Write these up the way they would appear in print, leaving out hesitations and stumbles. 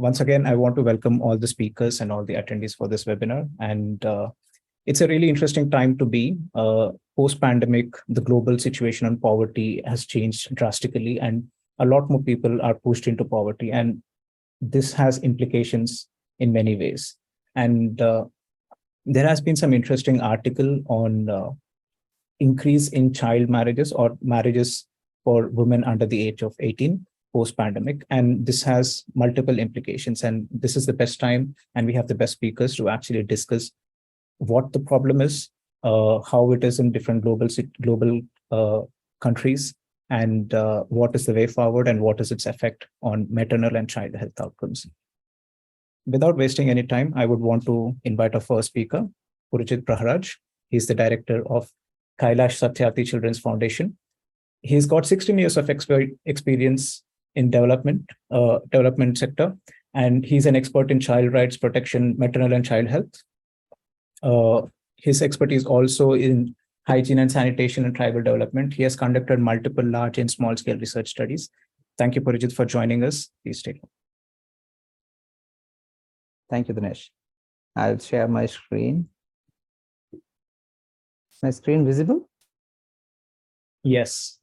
Once again, I want to welcome all the speakers and all the attendees for this webinar. And it's a really interesting time to be. Post-pandemic, the global situation on poverty has changed drastically, and a lot more people are pushed into poverty. And this has implications in many ways. And there has been some interesting article on increase in child marriages or marriages for women under the age of 18 post-pandemic. And this has multiple implications. And this is the best time, and we have the best speakers to actually discuss what the problem is, how it is in different global countries, and what is the way forward, and what is its effect on maternal and child health outcomes. Without wasting any time, I would want to invite our first speaker, Purujit Praharaj. He's the director of Kailash Satyarthi Children's Foundation. He's got 16 years of experience in development sector, and he's an expert in child rights protection, maternal and child health. His expertise also in hygiene and sanitation and tribal development. He has conducted multiple large and small scale research studies. Thank you, Purujit, for joining us. Please take it. Thank you, Dinesh. I'll share my screen. Is my screen visible? Yes.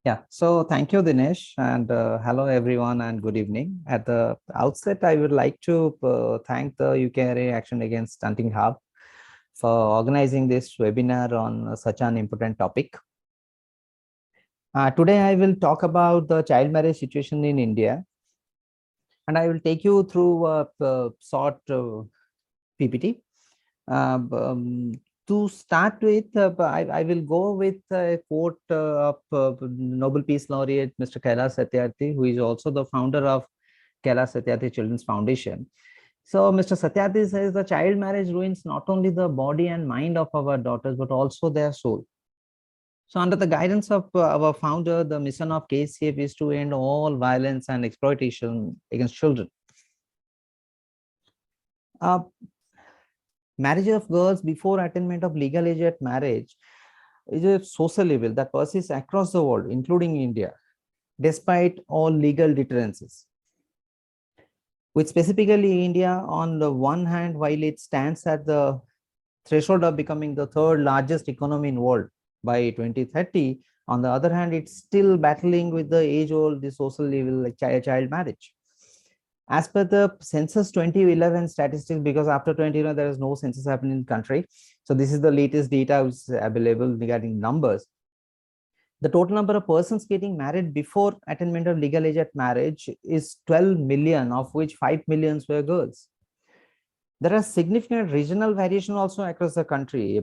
Yeah. So thank you, Dinesh, and hello, everyone, and good evening. At the outset, I would like to thank the UKRA Action Against Stunting Hub for organizing this webinar on such an important topic. Today, I will talk about the child marriage situation in India, and I will take you through a short PPT. To start with, I will go with a quote of Nobel Peace Laureate Mr. Kailash Satyarthi, who is also the founder of Kailash Satyarthi Children's Foundation. So Mr. Satyarthi says the child marriage ruins not only the body and mind of our daughters, but also their soul. So under the guidance of our founder, the mission of KCF is to end all violence and exploitation against children. Marriage of girls before attainment of legal age at marriage is a social evil that persists across the world, including India, despite all legal deterrences. With specifically India, on the one hand, while it stands at the threshold of becoming the third largest economy in the world by 2030, on the other hand, it's still battling with the age-old social evil like child marriage. As per the census 2011 statistics, because after 2011 there is no census happening in the country, so this is the latest data which is available regarding numbers. The total number of persons getting married before attainment of legal age at marriage is 12 million, of which 5 million were girls. There are significant regional variation also across the country.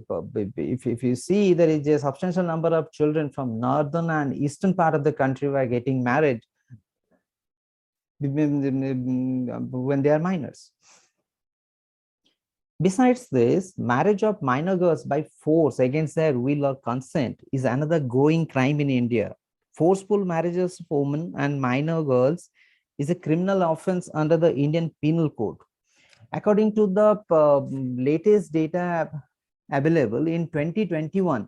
If you see, there is a substantial number of children from northern and eastern part of the country who are getting married when they are minors. Besides this, marriage of minor girls by force against their will or consent is another growing crime in India. Forceful marriages of women and minor girls is a criminal offense under the Indian Penal Code. According to the latest data available in 2021,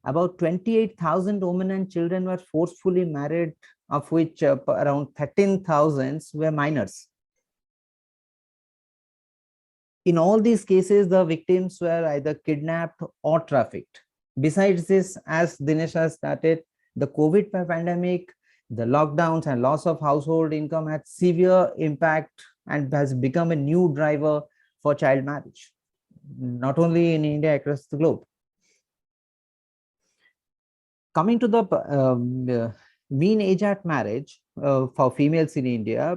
about 28,000 women and children were forcefully married, of which around 13,000 were minors. In all these cases, the victims were either kidnapped or trafficked. Besides this, as Dinesh has started, the COVID pandemic, the lockdowns and loss of household income had severe impact and has become a new driver for child marriage, not only in India, across the globe. Coming to the mean age at marriage for females in India,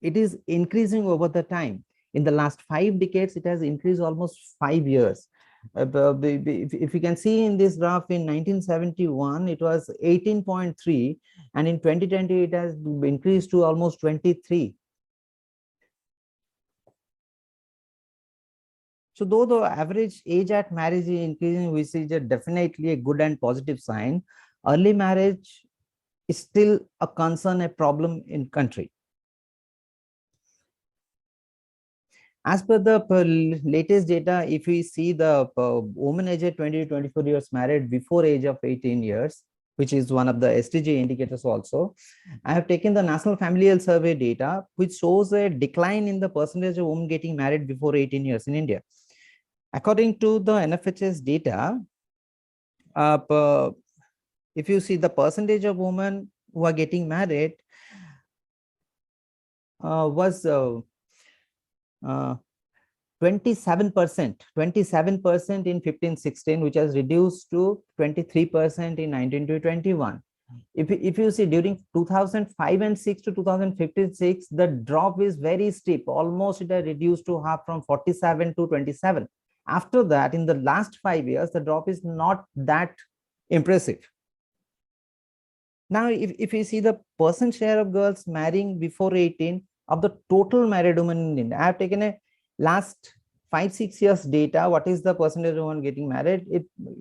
it is increasing over the time. In the last 5 decades, it has increased almost 5 years. If you can see in this graph, in 1971, it was 18.3, and in 2020, it has increased to almost 23. So though the average age at marriage is increasing, which is definitely a good and positive sign, early marriage is still a concern, a problem in country. As per the latest data, if we see the woman aged 20 to 24 years married before age of 18 years, which is one of the SDG indicators also. I have taken the National Family Health Survey data, which shows a decline in the percentage of women getting married before 18 years in India. According to the NFHS data, if you see the percentage of women who are getting married was 27% in 15-16, which has reduced to 23% in 19-21. If you see during 2005 and 6 to 2056, the drop is very steep. Almost it has reduced to half, from 47 to 27. After that, in the last 5 years, the drop is not that impressive. Now, if you see the percent share of girls marrying before 18 of the total married women in India, I have taken a last 5-6 years data. What is the percentage of women getting married?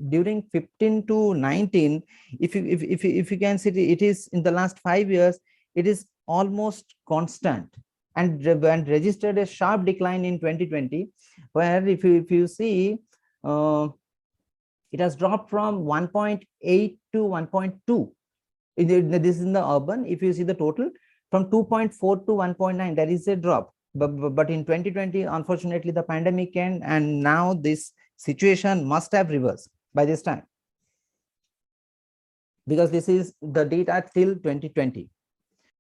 During 15 to 19, if you can see, it is in the last 5 years, it is almost constant, and registered a sharp decline in 2020, where if you see, it has dropped from 1.8 to 1.2. This is in the urban. If you see the total, from 2.4 to 1.9, there is a drop. But in 2020, unfortunately, the pandemic came, and now this situation must have reversed by this time, because this is the data till 2020.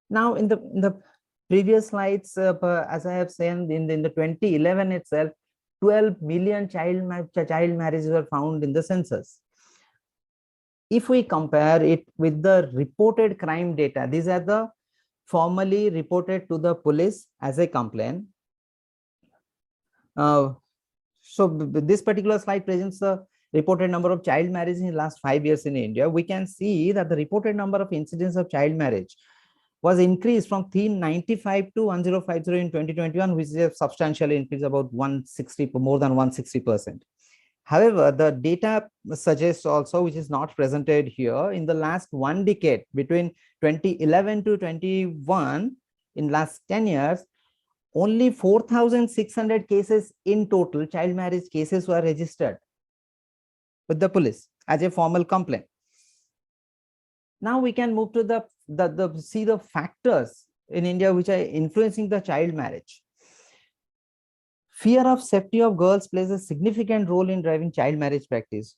Now, in the previous slides, as I have said, in the 2011 itself, 12 million child marriages were found in the census. If we compare it with the reported crime data, these are the formally reported to the police as a complaint. So this particular slide presents the reported number of child marriages in the last 5 years in India. We can see that the reported number of incidents of child marriage was increased from 395 to 1050 in 2021, which is a substantial increase, about 160, more than 160%. However, the data suggests also, which is not presented here, in the last 1 decade, between 2011 to 21, in last 10 years, only 4,600 cases in total, child marriage cases, were registered with the police as a formal complaint. Now we can move to see the factors in India which are influencing the child marriage. Fear of safety of girls plays a significant role in driving child marriage practice.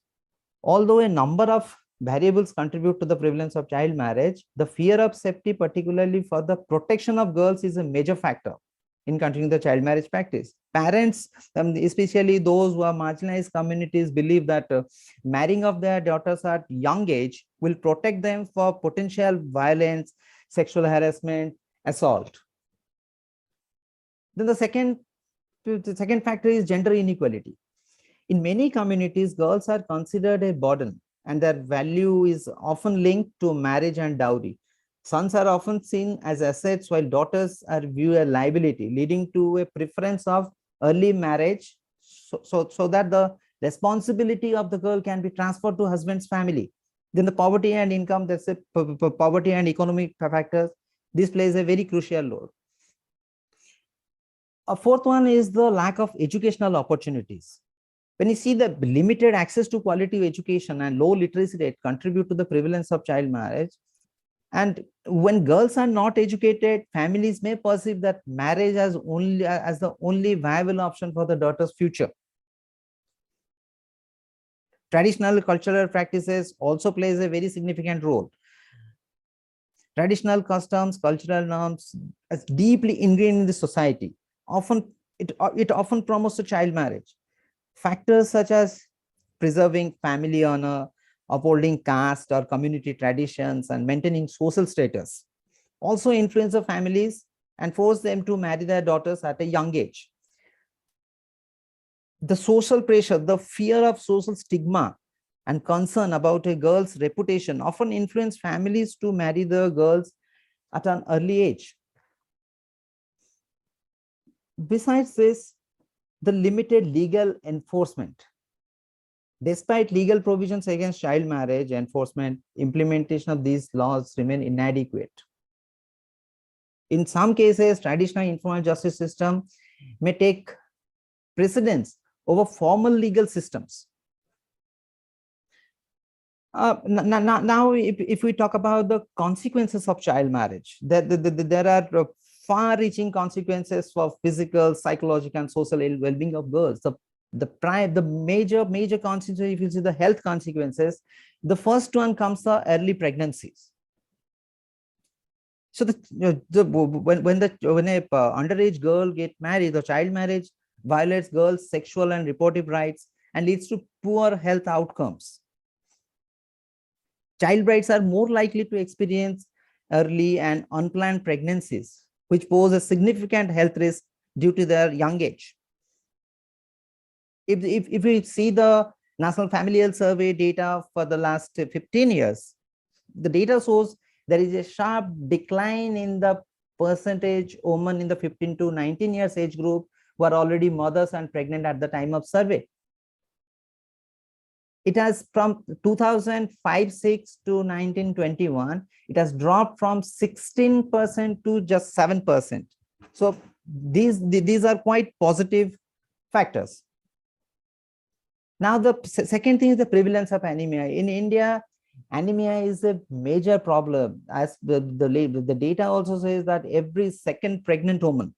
Although a number of variables contribute to the prevalence of child marriage, the fear of safety, particularly for the protection of girls, is a major factor in continuing the child marriage practice. Parents, especially those who are marginalized communities, believe that marrying of their daughters at young age will protect them for potential violence, sexual harassment, assault. Then the second factor is gender inequality. In many communities, girls are considered a burden, and their value is often linked to marriage and dowry. Sons are often seen as assets, while daughters are viewed as liability, leading to a preference of early marriage, so that the responsibility of the girl can be transferred to husband's family. Then the poverty and income, that's a poverty and economic factors. This plays a very crucial role. A fourth one is the lack of educational opportunities. When you see the limited access to quality education and low literacy rate contribute to the prevalence of child marriage. And when girls are not educated, families may perceive that marriage as the only viable option for the daughter's future. Traditional cultural practices also plays a very significant role. Traditional customs, cultural norms, as deeply ingrained in the society, it often promotes the child marriage. Factors such as preserving family honor, upholding caste or community traditions, and maintaining social status also influence the families and force them to marry their daughters at a young age. The social pressure, the fear of social stigma, and concern about a girl's reputation often influence families to marry the girls at an early age. Besides this, the limited legal enforcement. Despite legal provisions against child marriage, enforcement, implementation of these laws remain inadequate. In some cases, traditional informal justice system may take precedence over formal legal systems. Now, if we talk about the consequences of child marriage, there are far-reaching consequences for physical, psychological, and social well-being of girls. The major consequences, if you see the health consequences, the first one comes the early pregnancies. So when a underage girl get married, the child marriage violates girls' sexual and reproductive rights and leads to poor health outcomes. Child brides are more likely to experience early and unplanned pregnancies, which pose a significant health risk due to their young age. If we see the National Family Health Survey data for the last 15 years, the data shows there is a sharp decline in the percentage women in the 15 to 19 years age group who are already mothers and pregnant at the time of survey. It has from 2005-06 to 1921, it has dropped from 16% to just 7%. So these are quite positive factors. Now, the second thing is the prevalence of anemia. In India, anemia is a major problem. As the data also says that every second pregnant woman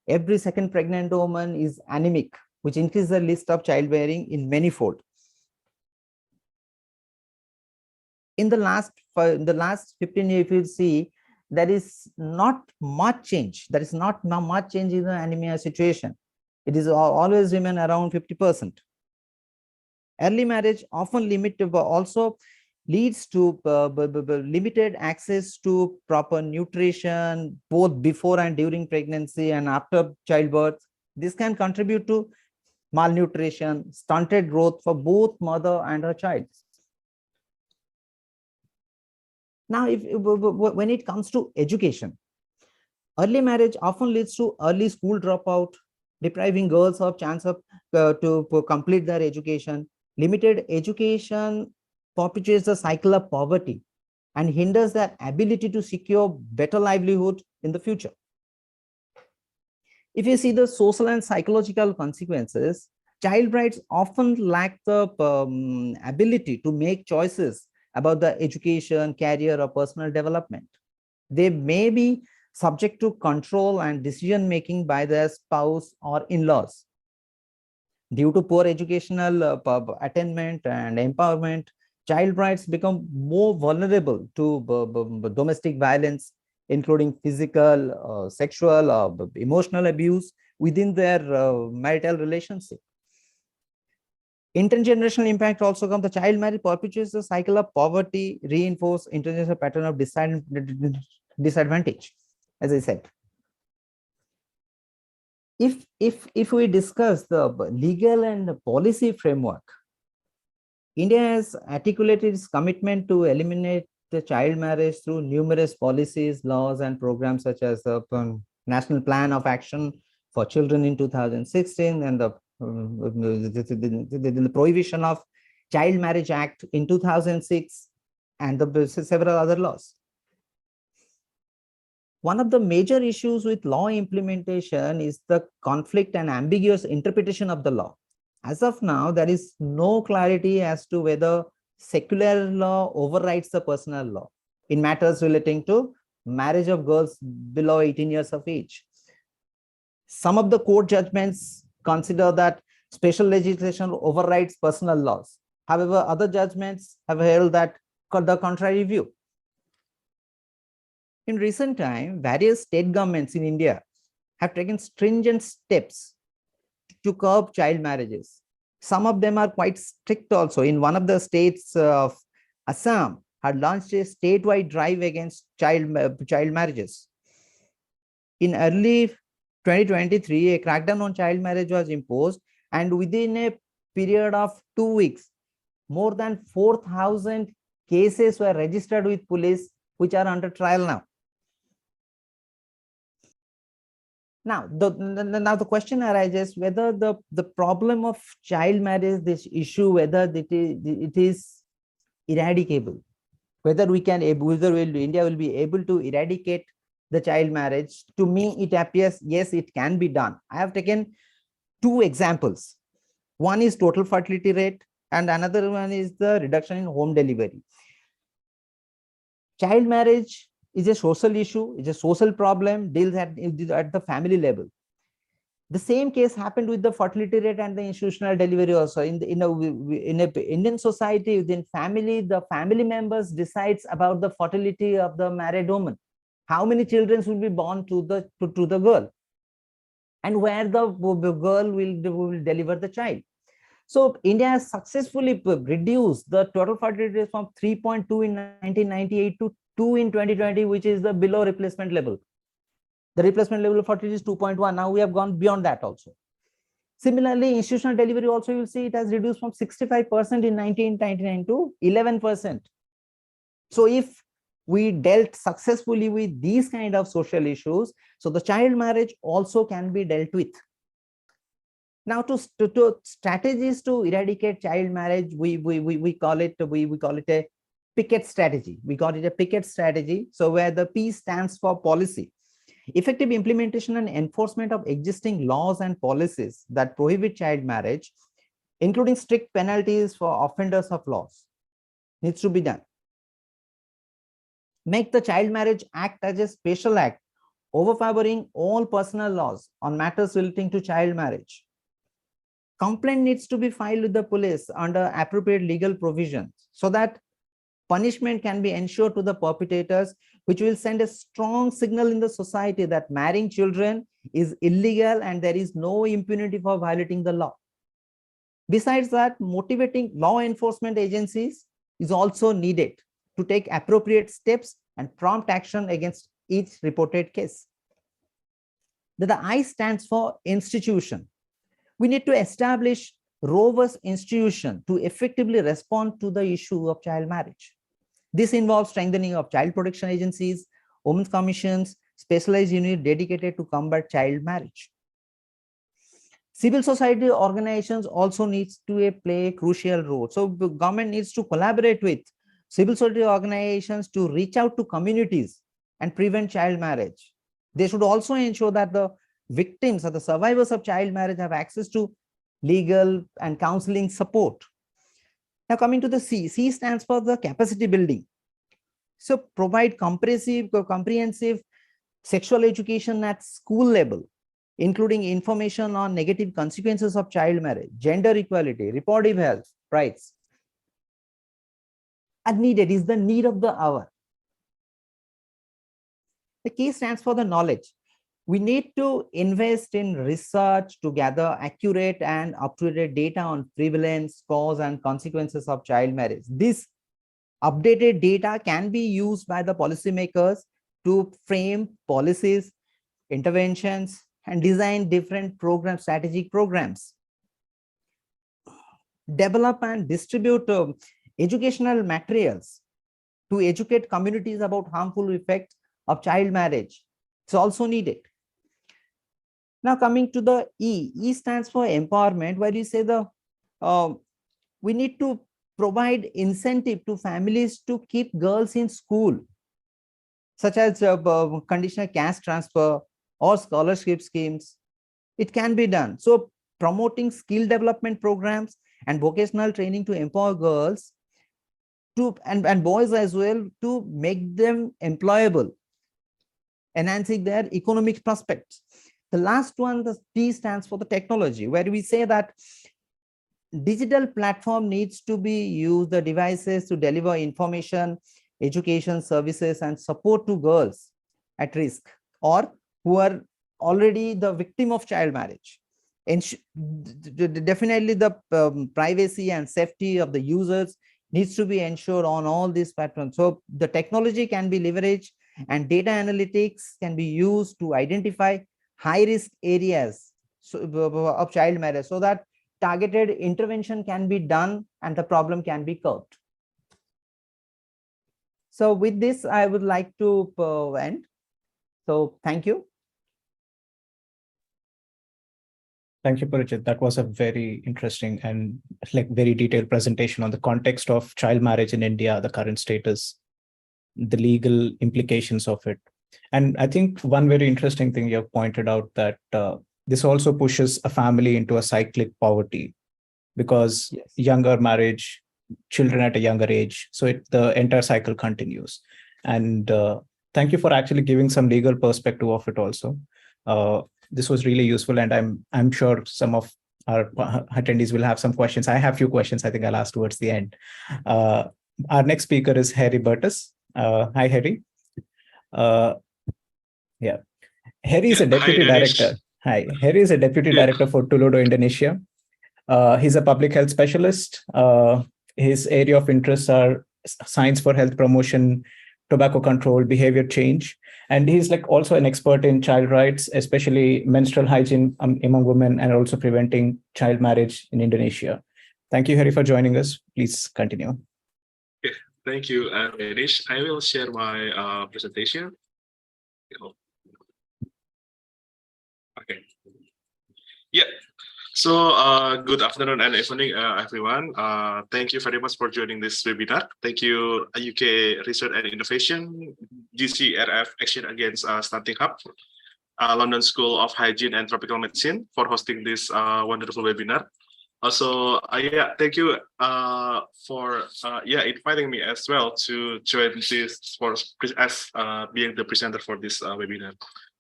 is anemic, which increases the list of childbearing in many fold. In the last 15 years, if you see, there is not much change. There is not much change in the anemia situation. It is always remain around 50%. Early marriage often also leads to limited access to proper nutrition, both before and during pregnancy and after childbirth. This can contribute to malnutrition, stunted growth for both mother and her child. Now, when it comes to education, early marriage often leads to early school dropout, depriving girls of chance of to complete their education. Limited education perpetuates the cycle of poverty and hinders their ability to secure better livelihood in the future. If you see the social and psychological consequences, child brides often lack the ability to make choices about the education, career, or personal development. They may be subject to control and decision making by their spouse or in-laws. Due to poor educational attainment and empowerment, child brides become more vulnerable to domestic violence, including physical, sexual, emotional abuse within their marital relationship. Intergenerational impact also comes. The child marriage perpetuates the cycle of poverty, reinforce intergenerational pattern of disadvantage, as I said. If we discuss the legal and policy framework, India has articulated its commitment to eliminate the child marriage through numerous policies, laws, and programs such as the National Plan of Action for Children in 2016 and the Prohibition of Child Marriage Act in 2006 and the several other laws. One of the major issues with law implementation is the conflict and ambiguous interpretation of the law. As of now, there is no clarity as to whether secular law overrides the personal law in matters relating to marriage of girls below 18 years of age. Some of the court judgments consider that special legislation overrides personal laws. However, other judgments have held that the contrary view. In recent time, various state governments in India have taken stringent steps to curb child marriages. Some of them are quite strict also. In one of the states of Assam had launched a statewide drive against child marriages. In early 2023, a crackdown on child marriage was imposed, and within a period of 2 weeks, more than 4,000 cases were registered with police, which are under trial now. Now, the question arises whether the problem of child marriage, this issue, whether it is eradicable, whether India will be able to eradicate the child marriage. To me, it appears, yes, it can be done. I have taken two examples. One is total fertility rate And another one is the reduction in home delivery. Child marriage is a social issue, is a social problem, deals at the family level. The same case happened with the fertility rate and the institutional delivery also. In a Indian society, within family, the family members decides about the fertility of the married woman. How many children will be born to the girl, and where the girl will deliver the child. So India has successfully reduced the total fertility rate from 3.2 in 1998 to 2 in 2020, which is the below replacement level. The replacement level of fertility is 2.1. Now we have gone beyond that also. Similarly, institutional delivery also, you will see it has reduced from 65% in 1999 to 11%. So if we dealt successfully with these kind of social issues, so the child marriage also can be dealt with. Now, to strategies to eradicate child marriage, we call it a picket strategy. We call it a picket strategy. So where the P stands for policy. Effective implementation and enforcement of existing laws and policies that prohibit child marriage, including strict penalties for offenders of laws, needs to be done. Make the Child Marriage Act as a special act, overpowering all personal laws on matters relating to child marriage. Complaint needs to be filed with the police under appropriate legal provisions so that punishment can be ensured to the perpetrators, which will send a strong signal in the society that marrying children is illegal and there is no impunity for violating the law. Besides that, motivating law enforcement agencies is also needed to take appropriate steps and prompt action against each reported case. The I stands for institution. We need to establish robust institution to effectively respond to the issue of child marriage. This involves strengthening of child protection agencies, women's commissions, specialized units dedicated to combat child marriage. Civil society organizations also needs to play a crucial role. So the government needs to collaborate with civil society organizations to reach out to communities and prevent child marriage. They should also ensure that the victims or the survivors of child marriage have access to legal and counseling support. Now coming to the C. C stands for the capacity building. So provide comprehensive sexual education at school level, including information on negative consequences of child marriage, gender equality, reproductive health, rights. And needed is the need of the hour. The K stands for the knowledge. We need to invest in research to gather accurate and up-to-date data on prevalence, cause, and consequences of child marriage. This updated data can be used by the policymakers to frame policies, interventions, and design different programs, strategic programs. Develop and distribute educational materials to educate communities about harmful effects of child marriage. It's also needed. Now coming to the E. E stands for empowerment, where you say we need to provide incentive to families to keep girls in school, such as conditional caste transfer or scholarship schemes. It can be done. So promoting skill development programs and vocational training to empower girls and boys as well, to make them employable, enhancing their economic prospects. The last one, the T stands for the technology, where we say that digital platform needs to be used, the devices to deliver information, education services, and support to girls at risk or who are already the victim of child marriage. And definitely the privacy and safety of the users needs to be ensured on all these platforms. So the technology can be leveraged and data analytics can be used to identify high-risk areas of child marriage so that targeted intervention can be done and the problem can be curbed. So with this, I would like to end. So thank you. Thank you, Purujit. That was a very interesting and very detailed presentation on the context of child marriage in India, the current status, the legal implications of it. And I think one very interesting thing you have pointed out that this also pushes a family into a cyclic poverty, because Yes. younger marriage, children at a younger age. So the entire cycle continues. And thank you for actually giving some legal perspective of it also. This was really useful, and I'm sure some of our attendees will have some questions. I have a few questions. I think I'll ask towards the end. Our next speaker is Harry Burtis. Hi, Harry. Yeah, Harry is a deputy director. Hi, Harry is a deputy director for Tulodo, Indonesia. He's a public health specialist. His area of interests are science for health promotion, tobacco control, behavior change. And he's like also an expert in child rights, especially menstrual hygiene among women, and also preventing child marriage in Indonesia. Thank you, Harry, for joining us. Please continue. Okay, thank you, Anish. I will share my presentation. Okay. Yeah. So good afternoon and evening, everyone. Thank you very much for joining this webinar. Thank you, UK Research and Innovation, GCRF Action Against Stunting Hub, London School of Hygiene and Tropical Medicine for hosting this wonderful webinar. Also, yeah, thank you for inviting me as well to join this for as being the presenter for this webinar.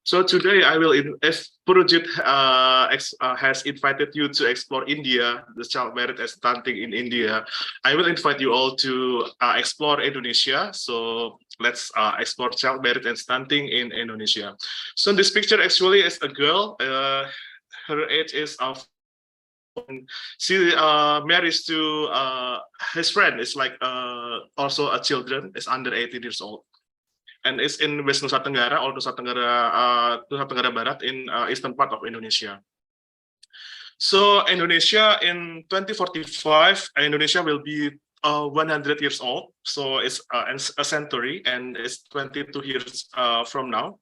So today I will, if Purujit has invited you to explore India, the child marriage and stunting in India, I will invite you all to explore Indonesia. So let's explore child marriage and stunting in Indonesia. So this picture actually is a girl. Her age is she marries to his friend. It's like also a children. Is under 18 years old. And it's in West Nusa Tenggara or Nusa Tenggara Barat in eastern part of Indonesia. So Indonesia in 2045, Indonesia will be 100 years old. So it's a century, and it's 22 years from now.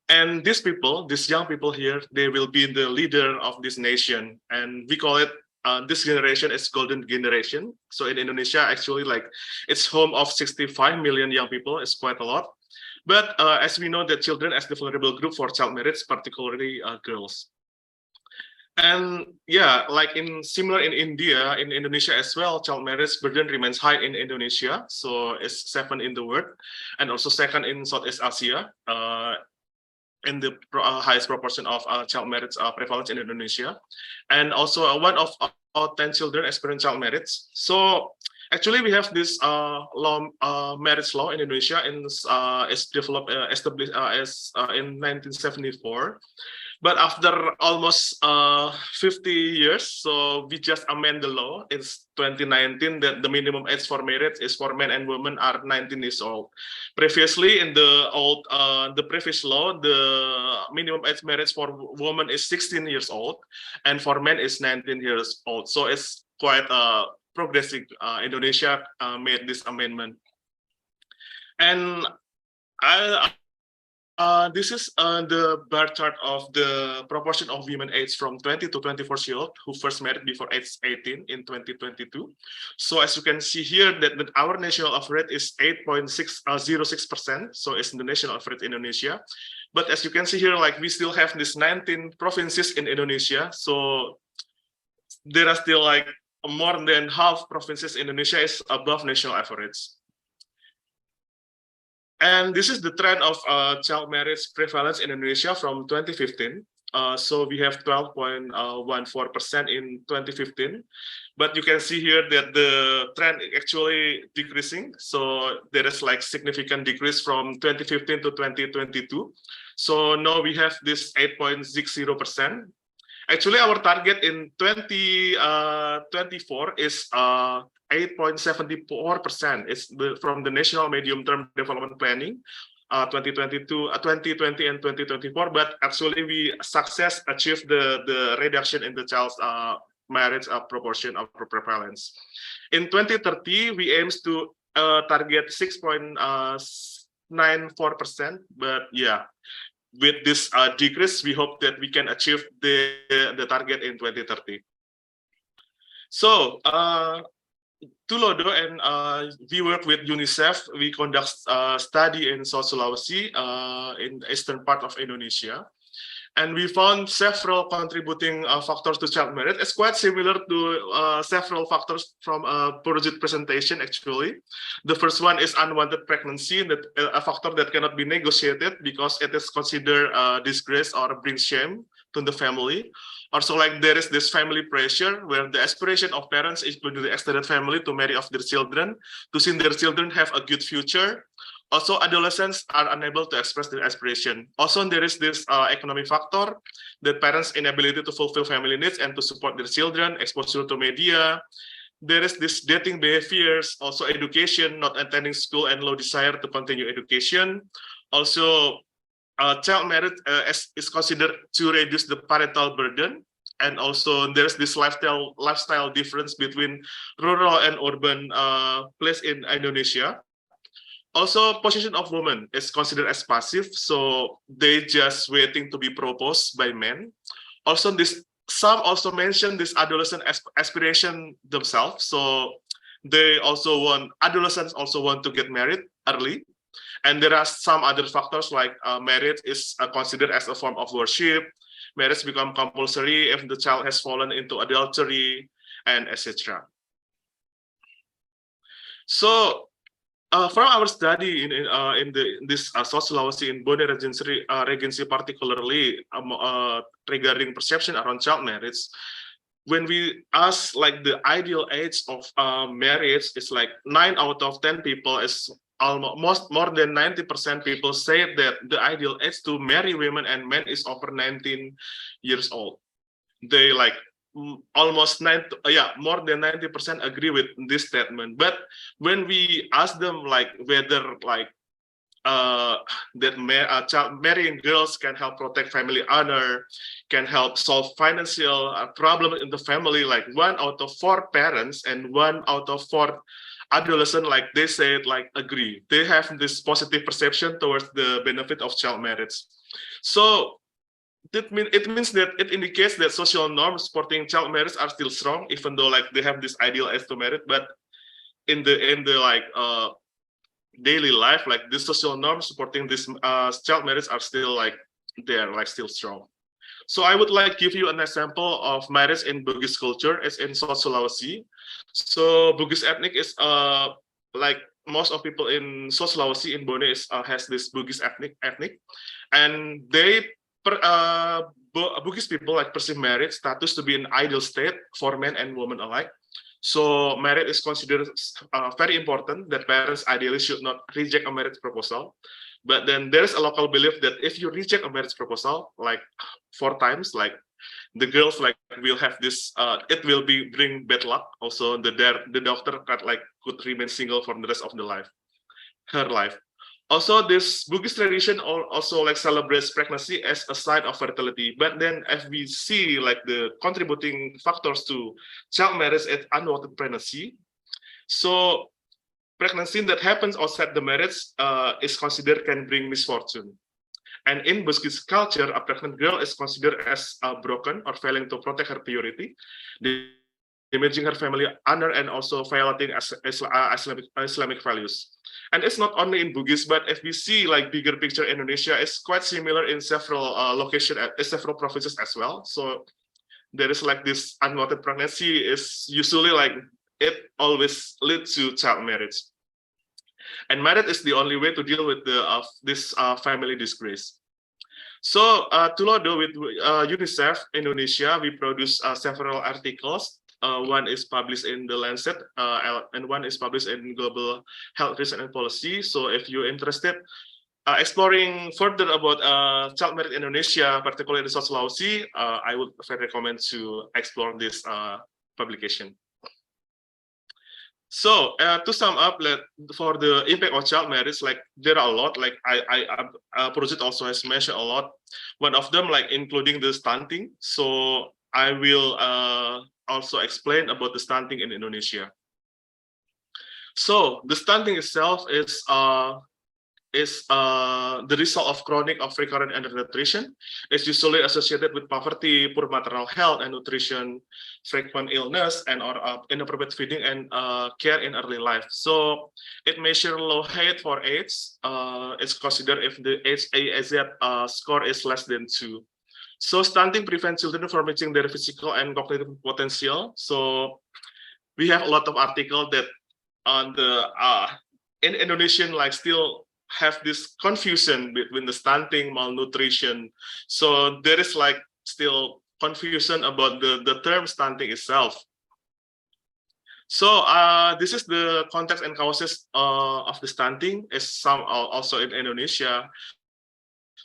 And these people, these young people here, they will be the leader of this nation, and we call it this generation is golden generation. So in Indonesia, actually, like it's home of 65 million young people. It's quite a lot. But as we know, that children as the vulnerable group for child marriage, particularly girls. And yeah, like similar in India, in Indonesia as well, child marriage burden remains high in Indonesia. So it's 7th in the world, and also 2nd in Southeast Asia. In the highest proportion of child marriage prevalence in Indonesia, and also 1 of 10 children experience child marriage. So actually, we have this marriage law in Indonesia, and it's developed, established in 1974. But after almost 50 years, so we just amend the law. It's 2019 that the minimum age for marriage is for men and women are 19 years old. Previously, in the previous law, the minimum age marriage for women is 16 years old, and for men is 19 years old. So it's quite progressive. Indonesia made this amendment, and this is the bar chart of the proportion of women aged from 20 to 24 years old who first married before age 18 in 2022. So as you can see here, that our national average is 8.606%. So it's the national average in Indonesia. But as you can see here, like we still have these 19 provinces in Indonesia. So there are still like more than half provinces in Indonesia is above national average. And this is the trend of child marriage prevalence in Indonesia from 2015. So we have 12.14% in 2015. But you can see here that the trend actually decreasing. So there is like significant decrease from 2015 to 2022. So now we have this 8.60%. Actually, our target in 2024 is 8.74%. It's from the National Medium-Term Development Planning, 2020 and 2024. But actually, we achieved the reduction in the child marriage proportion of prevalence. In 2030, we aim to target 6.94%. But yeah, with this decrease, we hope that we can achieve the target in 2030. So, Tulodo and we work with UNICEF. We conduct study in South Sulawesi, in the eastern part of Indonesia. And we found several contributing factors to child marriage. It's quite similar to several factors from Purujit presentation, actually. The first one is unwanted pregnancy, that a factor that cannot be negotiated because it is considered disgrace or brings shame to the family. Also, like there is this family pressure where the aspiration of parents, including the extended family, to marry off their children, to see their children have a good future. Also, adolescents are unable to express their aspiration. Also, there is this economic factor, that parents' inability to fulfill family needs and to support their children, exposure to media. There is this dating behaviors, also education, not attending school, and low desire to continue education. Also, child marriage is considered to reduce the parental burden. And also, there's this lifestyle difference between rural and urban place in Indonesia. Also, position of women is considered as passive, so they just waiting to be proposed by men. Also, some also mention this adolescent aspiration themselves, so adolescents also want to get married early. And there are some other factors like marriage is considered as a form of worship, marriage become compulsory if the child has fallen into adultery, and etc. So, from our study in this South Sulawesi in Bone Regency particularly regarding perception around child marriage, when we ask like the ideal age of marriage, it's like 9 out of 10 people is almost more than 90% people say that the ideal age to marry women and men is over 19 years old. They like almost more than 90% agree with this statement. But when we ask them like whether like marrying girls can help protect family honor, can help solve financial problem in the family, like 1 out of 4 parents and 1 out of 4 adolescent, like they said, like agree. They have this positive perception towards the benefit of child marriage. So it means that it indicates that social norms supporting child marriage are still strong, even though like they have this ideal age to marry. But in the like daily life, like the social norms supporting this child marriage are still like they're like still strong. So I would like give you an example of marriage in Bugis culture as in South Sulawesi. So Bugis ethnic is like most of people in South Sulawesi in Bone has this Bugis ethnic, and they Bugis people like perceive marriage status to be an ideal state for men and women alike. So marriage is considered very important, that parents ideally should not reject a marriage proposal. But then there's a local belief that if you reject a marriage proposal like 4 times, like the girls like will have this, it will bring bad luck. Also, the daughter could remain single for the rest of her life. Also, this Bugis tradition also like celebrates pregnancy as a sign of fertility. But then, as we see, like the contributing factors to child marriage is unwanted pregnancy. So, pregnancy that happens outside the marriage is considered can bring misfortune. And in Bugis culture, a pregnant girl is considered as broken or failing to protect her purity, damaging her family honor, and also violating Islamic values. And it's not only in Bugis, but if we see like bigger picture, Indonesia is quite similar in several locations, several provinces as well. So there is like this unwanted pregnancy is usually like it always leads to child marriage. And marriage is the only way to deal with this family disgrace. So Tulodo with UNICEF Indonesia, we produce several articles. One is published in The Lancet, and one is published in Global Health Research and Policy. So if you're interested exploring further about child marriage in Indonesia, particularly in South Sulawesi, I would very recommend to explore this publication. So to sum up, for the impact of child marriage, like there are a lot. Like Purujit also has mentioned a lot. One of them, like including the stunting. So I will also explain about the stunting in Indonesia. So the stunting itself is the result of chronic or recurrent undernutrition. It's usually associated with poverty, poor maternal health and nutrition, frequent illness, and or inappropriate feeding and care in early life. So it measures low height for age. It's considered if the HAZ score is less than 2. So stunting prevents children from reaching their physical and cognitive potential. So we have a lot of articles that on the in Indonesian like still have this confusion between the stunting, malnutrition. So there is like still confusion about the term stunting itself. So this is the context and causes of the stunting, is some also in Indonesia.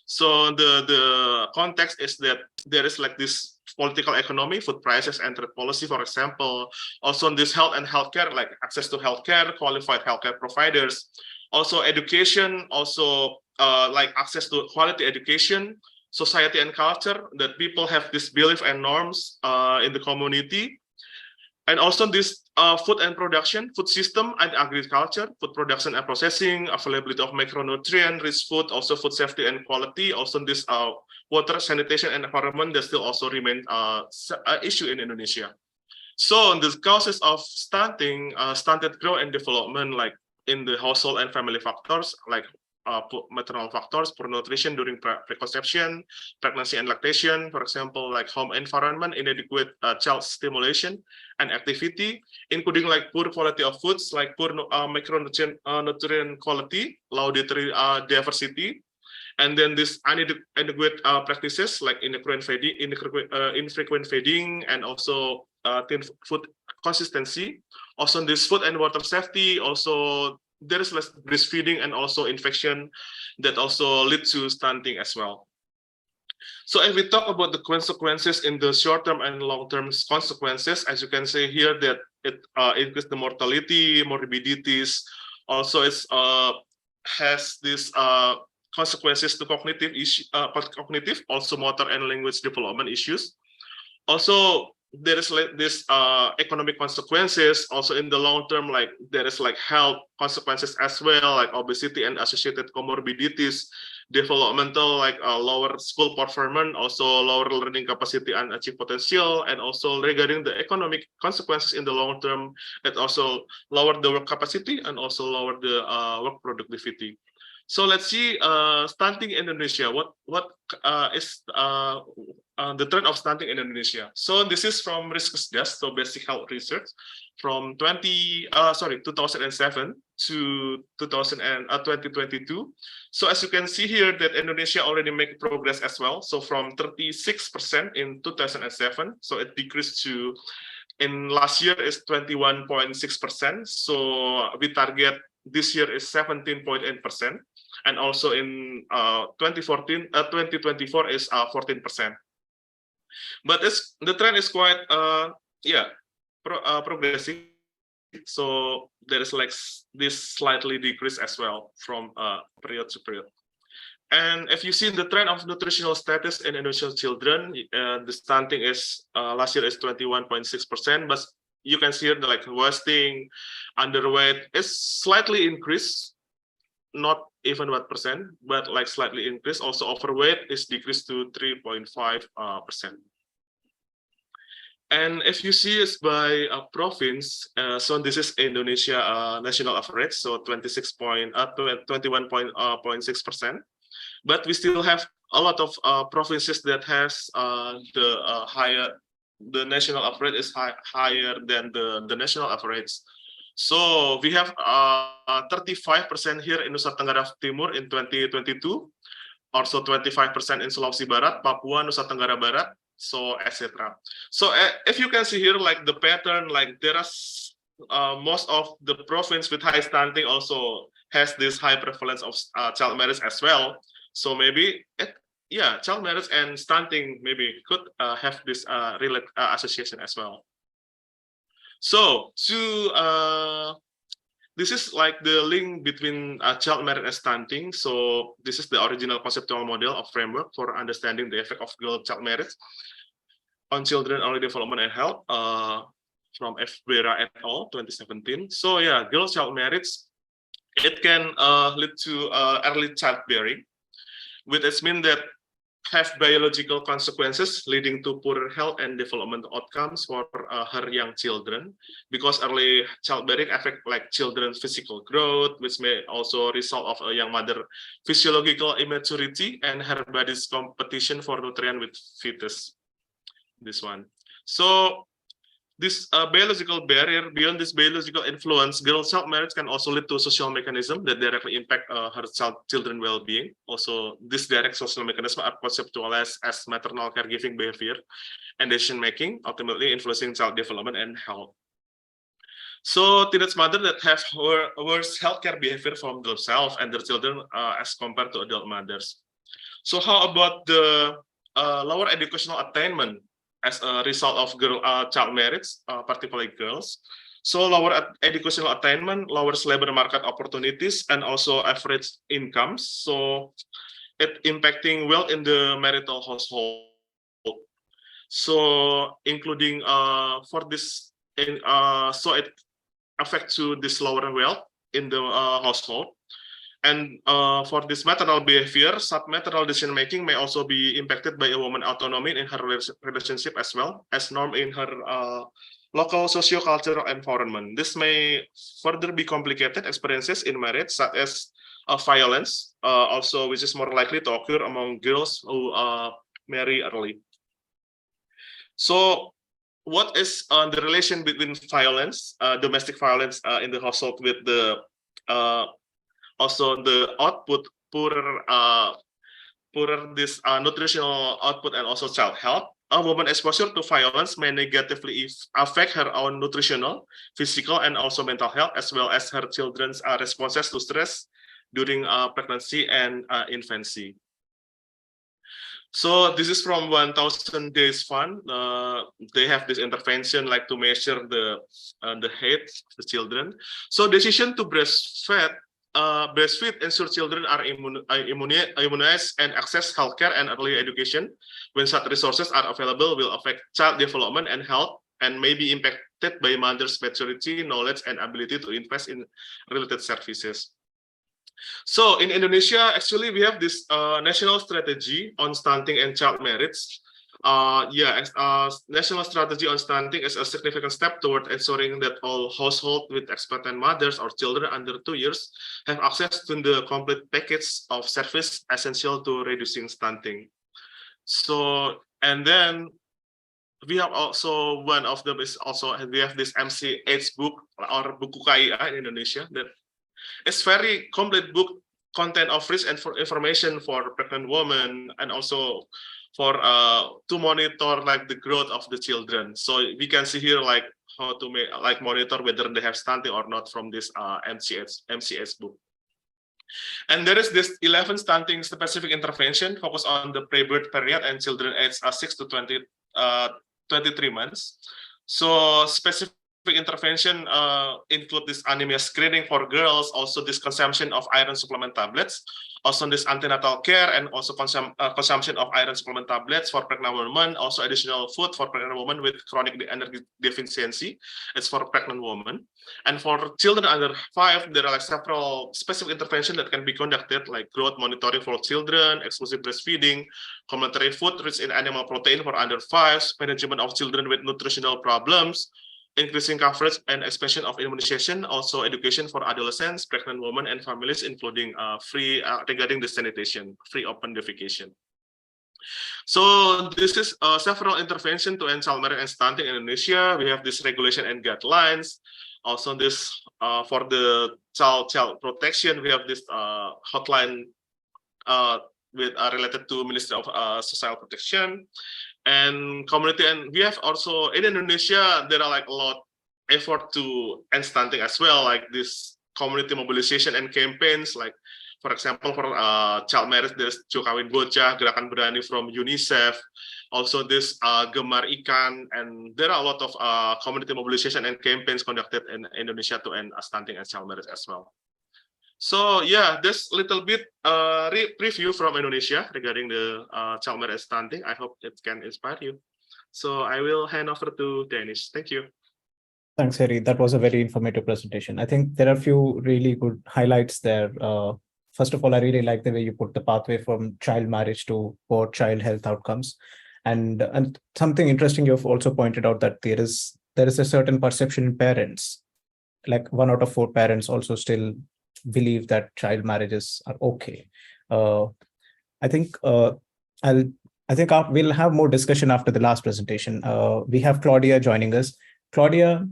So the context is that there is like this political economy, food prices, and trade policy, for example. Also on this health and healthcare, like access to healthcare, qualified healthcare providers. Also education, also like access to quality education, society and culture, that people have this belief and norms in the community. And also this food and production, food system and agriculture, food production and processing, availability of macronutrient, rich food, also food safety and quality, also this water, sanitation and environment that still also remain an issue in Indonesia. So the causes of stunting, stunted growth and development, like in the household and family factors, like maternal factors, poor nutrition during preconception, pregnancy and lactation, for example, like home environment, inadequate child stimulation and activity, including like poor quality of foods, like poor macronutrient nutrient quality, low dietary diversity, and then this inadequate practices like infrequent feeding, and also thin food consistency. Also this food and water safety, also there is less breastfeeding and also infection that also lead to stunting as well. So if we talk about the consequences in the short-term and long-term consequences, as you can see here, that it increases the mortality, morbidities. Also, it has this consequences to cognitive cognitive, also motor and language development issues. Also, there is like this economic consequences. Also in the long term, like there is like health consequences as well, like obesity and associated comorbidities, developmental, like lower school performance, also lower learning capacity and achieve potential, and also regarding the economic consequences in the long term, it also lower the work capacity and also lower the work productivity. So let's see stunting in Indonesia. What is the trend of stunting in Indonesia? So this is from Riskesdas, so basic health research from 2007 to 2022. So as you can see here, that Indonesia already make progress as well. So from 36% in 2007, so it decreased to in last year is 21.6%. So we target this year is 17.8%. And also in 2024 is 14%. But the trend is quite progressive. So there is like this slightly decrease as well from period to period. And if you see the trend of nutritional status in Indonesian children, the stunting is last year is 21.6%, but you can see here the like wasting, underweight is slightly increased, not even 1%, but like slightly increased. Also overweight is decreased to 3.5%. And if you see it's by province, so this is Indonesia national average, so 21.6%. But we still have a lot of provinces that has the national average is higher than the national average. So we have 35% here in Nusa Tenggara Timur in 2022, also 25% in Sulawesi Barat, Papua, Nusa Tenggara Barat, so etc. So if you can see here, like the pattern, like there are most of the province with high stunting also has this high prevalence of child marriage as well. So maybe child marriage and stunting maybe could have this related association as well. So this is like the link between child marriage and stunting. So this is the original conceptual model of framework for understanding the effect of girl child marriage on children, early development and health from F. Vera et al. 2017. So yeah, girl child marriage, it can lead to early childbearing, which means that have biological consequences leading to poorer health and development outcomes for her young children, because early childbearing affect like children's physical growth, which may also result of a young mother physiological immaturity and her body's competition for nutrient with fetus. This one. So this biological barrier, beyond this biological influence, girl child marriage can also lead to a social mechanism that directly impact her children well-being. Also, this direct social mechanism are conceptualized as maternal caregiving behavior and decision-making, ultimately influencing child development and health. So teenage mothers that have worse healthcare behavior from themselves and their children as compared to adult mothers. So how about the lower educational attainment as a result of child marriage, particularly girls? So lower educational attainment lowers labor market opportunities and also average incomes. So it impacting well in the marital household. So including for this, so it affects to this lower wealth in the household. And for this maternal behavior, submaternal decision-making may also be impacted by a woman's autonomy in her relationship as well as norm in her local socio-cultural environment. This may further be complicated experiences in marriage, such as violence, also which is more likely to occur among girls who marry early. So what is the relation between violence, domestic violence in the household with the also the output, poorer this nutritional output and also child health? A woman's exposure to violence may negatively affect her own nutritional, physical, and also mental health, as well as her children's responses to stress during pregnancy and infancy. So this is from 1,000 Days Fund. They have this intervention like to measure the height of the children. So decision to breastfeed ensure children are immunized and access healthcare and early education. When such resources are available, will affect child development and health and may be impacted by mother's maturity, knowledge, and ability to invest in related services. So in Indonesia, actually, we have this national strategy on stunting and child marriage. National strategy on stunting is a significant step toward ensuring that all households with expectant mothers or children under 2 years have access to the complete package of service essential to reducing stunting. So, and then we have also one of them is also we have this MCH book or Buku KIA in Indonesia that is very complete book content of rich information for pregnant women and also for to monitor like the growth of the children. So we can see here like how to make like monitor whether they have stunting or not from this MCS book. And there is this 11 stunting specific intervention focused on the pre-birth period and children aged 6 to 23 months. So specific intervention include this anemia screening for girls, also this consumption of iron supplement tablets, also this antenatal care, and also consumption of iron supplement tablets for pregnant women, also additional food for pregnant women with chronic energy deficiency. It's for pregnant women. And for children under 5, there are like several specific interventions that can be conducted, like growth monitoring for children, exclusive breastfeeding, complementary food rich in animal protein for under 5, management of children with nutritional problems, increasing coverage and expansion of immunization, also education for adolescents, pregnant women, and families, including free regarding the sanitation, free open defecation. So this is several interventions to end child marriage and stunting in Indonesia. We have this regulation and guidelines. Also, this for the child protection, we have this hotline related to Ministry of Social Protection and community. And we have also in Indonesia, there are like a lot effort to end stunting as well, like this community mobilization and campaigns, like for example, for child marriage, there's Jokawin Bocah, Gerakan Berani from UNICEF, also this Gemar Ikan, and there are a lot of community mobilization and campaigns conducted in Indonesia to end stunting and child marriage as well. So yeah, this little bit preview from Indonesia regarding the child marriage stunting. I hope it can inspire you. So I will hand over to Dennis. Thank you. Thanks, Harry. That was a very informative presentation. I think there are a few really good highlights there first of all, I really like the way you put the pathway from child marriage to poor child health outcomes. And something interesting you've also pointed out that there is a certain perception in parents, like 1 out of 4 parents also still believe that child marriages are okay. I think we'll have more discussion after the last presentation. We have Claudia joining us. Claudia,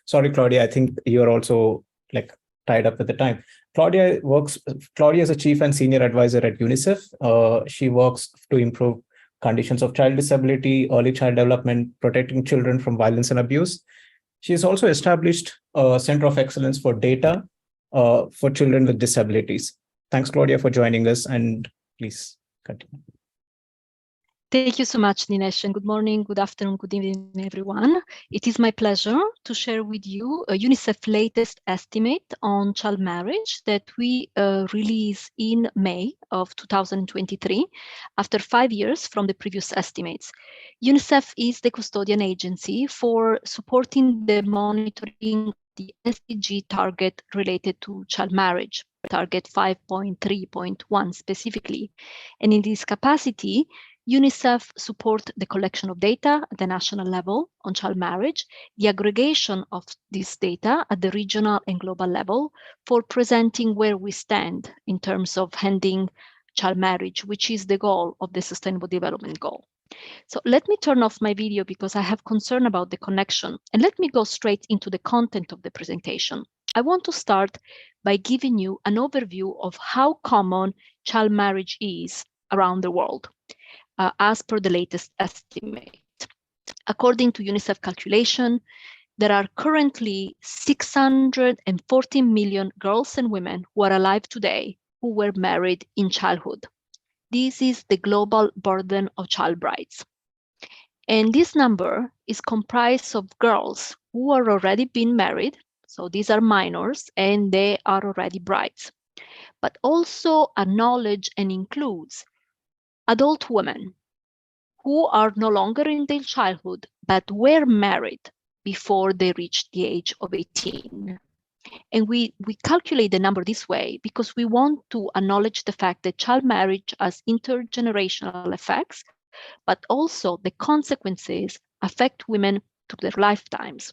sorry, Claudia, I think you're also like tied up with the time. Claudia is a chief and senior advisor at UNICEF. She works to improve conditions of child disability, early child development, protecting children from violence and abuse. She has also established a Center of Excellence for Data for children with disabilities. Thanks, Claudia, for joining us, and please continue. Thank you so much, Nilesh, and good morning, good afternoon, good evening, everyone. It is my pleasure to share with you a UNICEF latest estimate on child marriage that we released in May of 2023, after 5 years from the previous estimates. UNICEF is the custodian agency for supporting the monitoring of the SDG target related to child marriage, target 5.3.1 specifically. And in this capacity, UNICEF support the collection of data at the national level on child marriage, the aggregation of this data at the regional and global level for presenting where we stand in terms of ending child marriage, which is the goal of the Sustainable Development Goal. So let me turn off my video because I have concern about the connection, and let me go straight into the content of the presentation. I want to start by giving you an overview of how common child marriage is around the world. As per the latest estimate. According to UNICEF calculation, there are currently 640 million girls and women who are alive today who were married in childhood. This is the global burden of child brides. And this number is comprised of girls who are already been married, so these are minors and they are already brides, but also acknowledge and includes adult women who are no longer in their childhood, but were married before they reached the age of 18. And we calculate the number this way because we want to acknowledge the fact that child marriage has intergenerational effects, but also the consequences affect women through their lifetimes.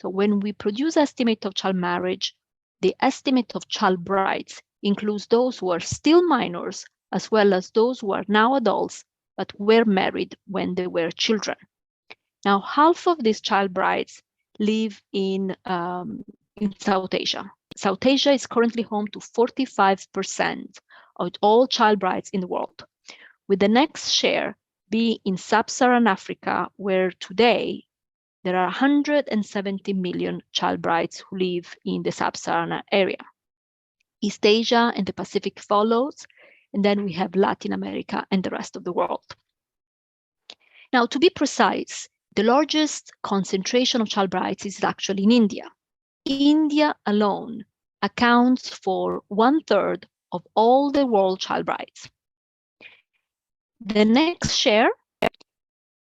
So when we produce estimate of child marriage, the estimate of child brides includes those who are still minors, as well as those who are now adults, but were married when they were children. Now, half of these child brides live in South Asia. South Asia is currently home to 45% of all child brides in the world, with the next share being in Sub-Saharan Africa, where today there are 170 million child brides who live in the Sub-Saharan area. East Asia and the Pacific follows, and then we have Latin America and the rest of the world. Now, to be precise, the largest concentration of child brides is actually in India. India alone accounts for 1/3 of all the world child brides. The next share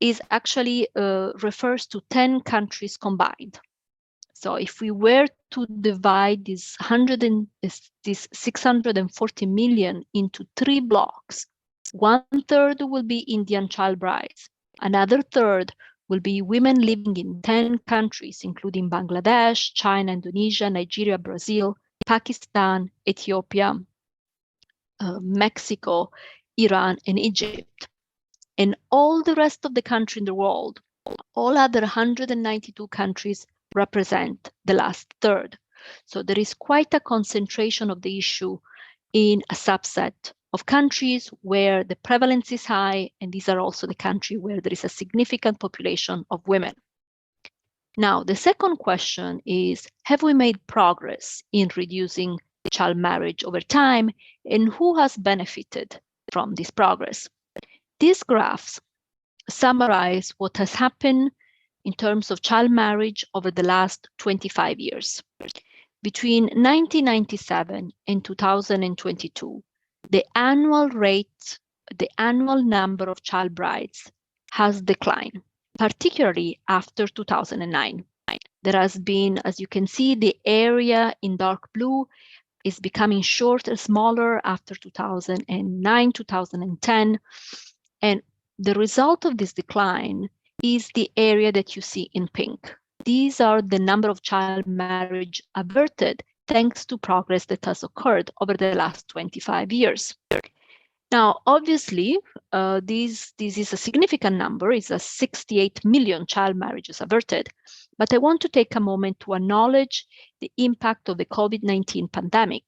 is actually refers to 10 countries combined. So if we were to divide this 640 million into 3 blocks, 1/3 will be Indian child brides. Another third will be women living in 10 countries, including Bangladesh, China, Indonesia, Nigeria, Brazil, Pakistan, Ethiopia, Mexico, Iran, and Egypt. And all the rest of the country in the world, all other 192 countries represent the last third. So there is quite a concentration of the issue in a subset of countries where the prevalence is high, and these are also the countries where there is a significant population of women. Now, the second question is, have we made progress in reducing child marriage over time, and who has benefited from this progress? These graphs summarize what has happened in terms of child marriage over the last 25 years. Between 1997 and 2022, the annual number of child brides has declined, particularly after 2009. There has been, as you can see, the area in dark blue is becoming shorter, smaller after 2009, 2010. And the result of this decline is the area that you see in pink. These are the number of child marriage averted thanks to progress that has occurred over the last 25 years. Now, obviously, this is a significant number. It's a 68 million child marriages averted. But I want to take a moment to acknowledge the impact of the COVID-19 pandemic,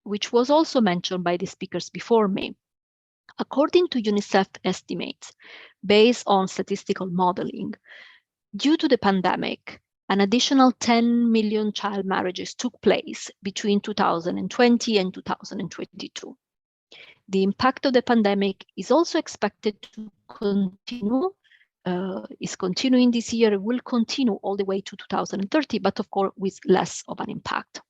which was also mentioned by the speakers before me. According to UNICEF estimates, based on statistical modeling, due to the pandemic, an additional 10 million child marriages took place between 2020 and 2022. The impact of the pandemic is also expected to continue, is continuing this year, it will continue all the way to 2030, but of course with less of an impact.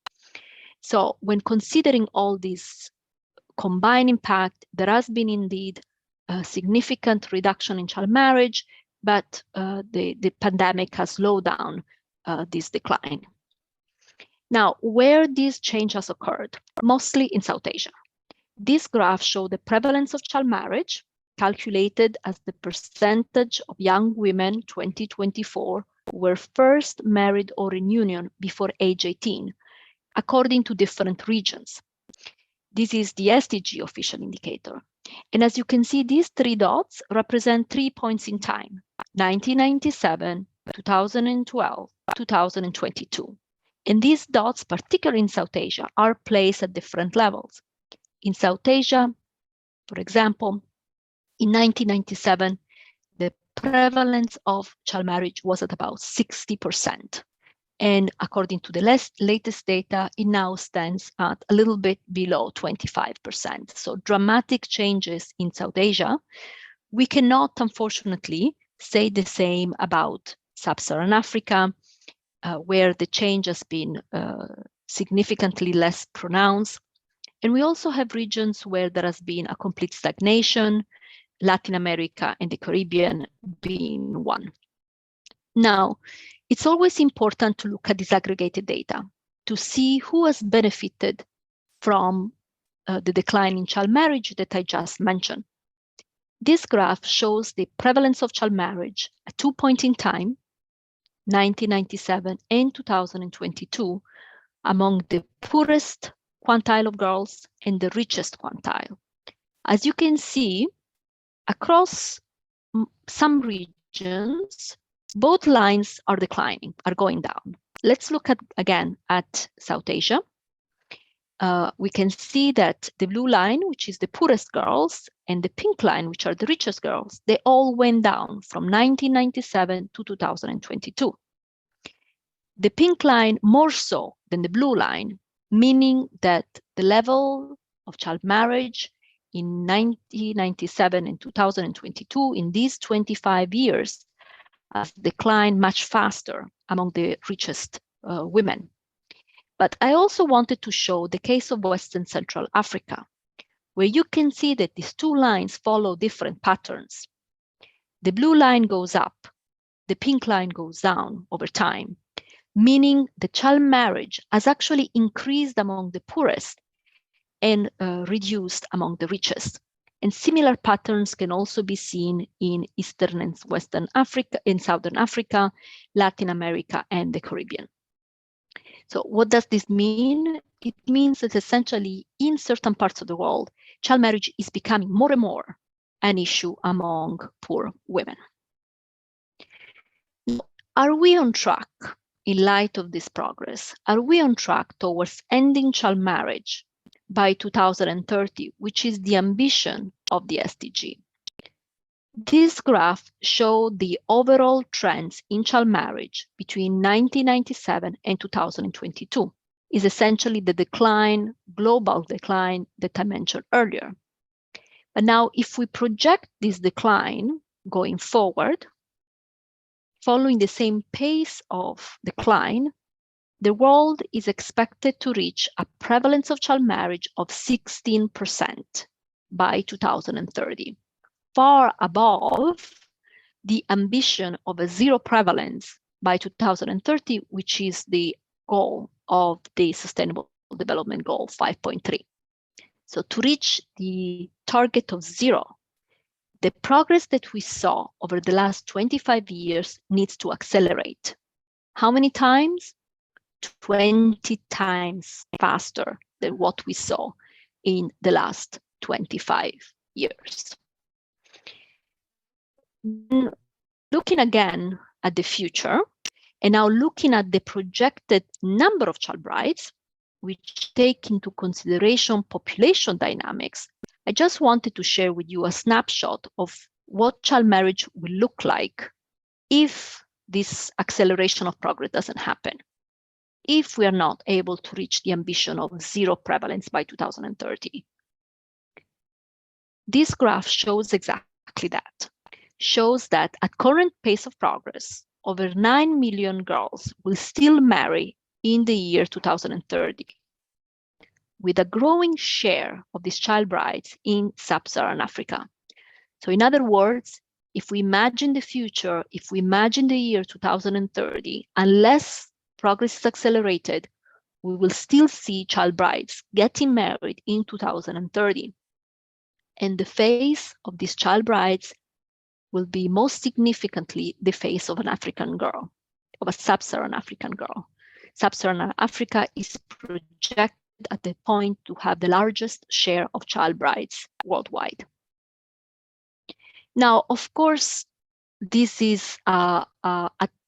So when considering all this combined impact, there has been indeed a significant reduction in child marriage, but the pandemic has slowed down this decline. Now, where this change has occurred, mostly in South Asia. This graph shows the prevalence of child marriage, calculated as the percentage of young women 2024 who were first married or in union before age 18, according to different regions. This is the SDG official indicator. And as you can see, these three dots represent 3 points in time: 1997, 2012, 2022. And these dots, particularly in South Asia, are placed at different levels. In South Asia, for example, in 1997, the prevalence of child marriage was at about 60%. And according to the latest data, it now stands at a little bit below 25%. So dramatic changes in South Asia. We cannot, unfortunately, say the same about Sub-Saharan Africa, where the change has been significantly less pronounced. And we also have regions where there has been a complete stagnation, Latin America and the Caribbean being one. Now, it's always important to look at disaggregated data to see who has benefited from the decline in child marriage that I just mentioned. This graph shows the prevalence of child marriage at 2 points in time, 1997 and 2022, among the poorest quantile of girls and the richest quantile. As you can see, across some regions, both lines are declining, are going down. Let's look again at South Asia. We can see that the blue line, which is the poorest girls, and the pink line, which are the richest girls, they all went down from 1997 to 2022. The pink line more so than the blue line, meaning that the level of child marriage in 1997 and 2022, in these 25 years, has declined much faster among the richest women. But I also wanted to show the case of West and Central Africa, where you can see that these two lines follow different patterns. The blue line goes up, the pink line goes down over time, meaning the child marriage has actually increased among the poorest and reduced among the richest. And similar patterns can also be seen in Eastern and Western Africa, in Southern Africa, Latin America, and the Caribbean. So what does this mean? It means that essentially in certain parts of the world, child marriage is becoming more and more an issue among poor women. Are we on track in light of this progress? Are we on track towards ending child marriage by 2030, which is the ambition of the SDG? This graph shows the overall trends in child marriage between 1997 and 2022. Is essentially the decline, global decline that I mentioned earlier. But now if we project this decline going forward, following the same pace of decline, the world is expected to reach a prevalence of child marriage of 16% by 2030, far above the ambition of a zero prevalence by 2030, which is the goal of the Sustainable Development Goal 5.3. So to reach the target of 0, the progress that we saw over the last 25 years needs to accelerate. How many times? 20 times faster than what we saw in the last 25 years. Looking again at the future, and now looking at the projected number of child brides, which take into consideration population dynamics, I just wanted to share with you a snapshot of what child marriage will look like if this acceleration of progress doesn't happen, if we are not able to reach the ambition of 0 prevalence by 2030. This graph shows exactly that. Shows that at current pace of progress, over 9 million girls will still marry in the year 2030, with a growing share of these child brides in sub-Saharan Africa. So in other words, if we imagine the future, if we imagine the year 2030, unless progress is accelerated, we will still see child brides getting married in 2030. And the face of these child brides will be most significantly the face of an African girl, of a sub-Saharan African girl. Sub-Saharan Africa is projected at the point to have the largest share of child brides worldwide. Now, of course, this is a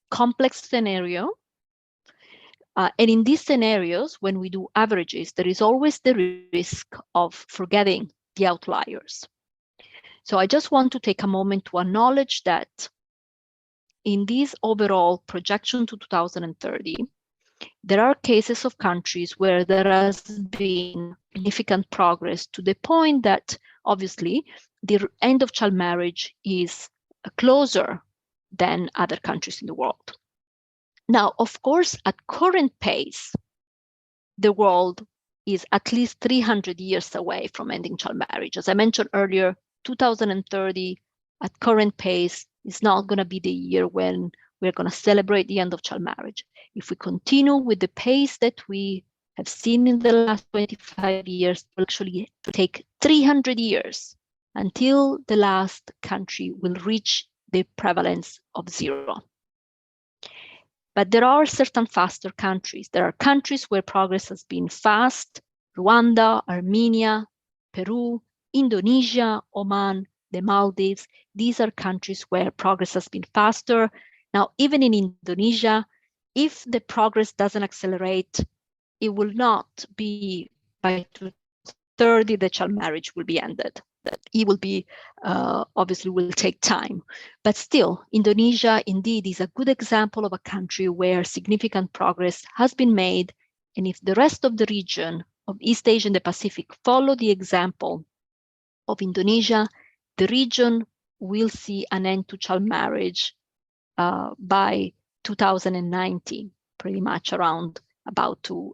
complex scenario. And in these scenarios, when we do averages, there is always the risk of forgetting the outliers. So I just want to take a moment to acknowledge that in this overall projection to 2030, there are cases of countries where there has been significant progress to the point that obviously the end of child marriage is closer than other countries in the world. Now, of course, at current pace, the world is at least 300 years away from ending child marriage. As I mentioned earlier, 2030 at current pace is not going to be the year when we're going to celebrate the end of child marriage. If we continue with the pace that we have seen in the last 25 years, it will actually take 300 years until the last country will reach the prevalence of 0. But there are certain faster countries. There are countries where progress has been fast: Rwanda, Armenia, Peru, Indonesia, Oman, the Maldives. These are countries where progress has been faster. Now, even in Indonesia, if the progress doesn't accelerate, it will not be by 2030 that child marriage will be ended. That it will be, obviously will take time. But still, Indonesia indeed is a good example of a country where significant progress has been made. And if the rest of the region of East Asia and the Pacific follow the example of Indonesia, the region will see an end to child marriage by 2019, pretty much around about to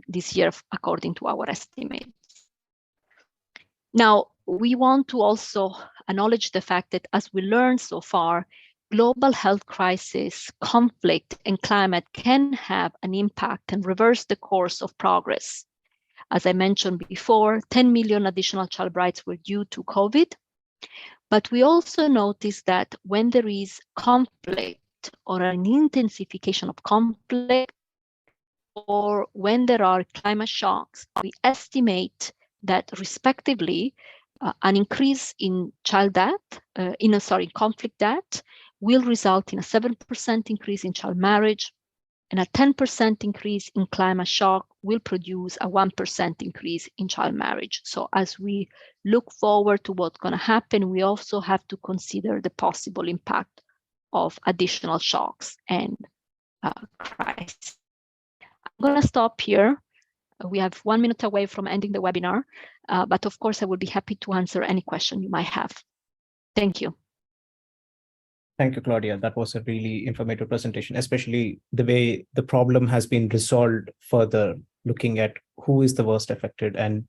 this year, according to our estimates. Now, we want to also acknowledge the fact that, as we learned so far, global health crisis, conflict, and climate can have an impact and reverse the course of progress. As I mentioned before, 10 million additional child brides were due to COVID. But we also noticed that when there is conflict or an intensification of conflict, or when there are climate shocks, we estimate that respectively, an increase in conflict death will result in a 7% increase in child marriage, and a 10% increase in climate shock will produce a 1% increase in child marriage. So as we look forward to what's going to happen, we also have to consider the possible impact of additional shocks and crises. I'm going to stop here. We have 1 minute away from ending the webinar, but of course, I will be happy to answer any question you might have. Thank you. Thank you, Claudia. That was a really informative presentation, especially the way the problem has been resolved further, looking at who is the worst affected and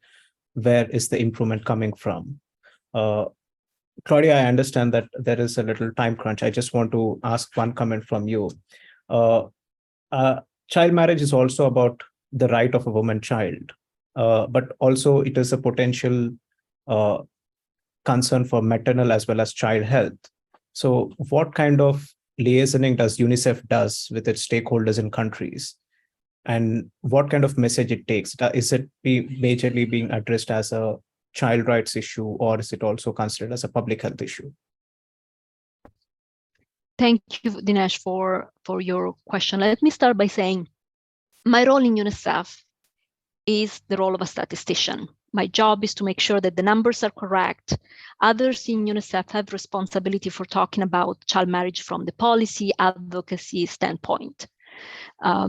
where is the improvement coming from. Claudia, I understand that there is a little time crunch. I just want to ask one comment from you. Child marriage is also about the right of a woman child, but also it is a potential concern for maternal as well as child health. So what kind of liaisoning does UNICEF does with its stakeholders in countries? And what kind of message it takes? Is it majorly being addressed as a child rights issue, or is it also considered as a public health issue? Thank you, Dinesh, for your question. Let me start by saying my role in UNICEF is the role of a statistician. My job is to make sure that the numbers are correct. Others in UNICEF have responsibility for talking about child marriage from the policy advocacy standpoint.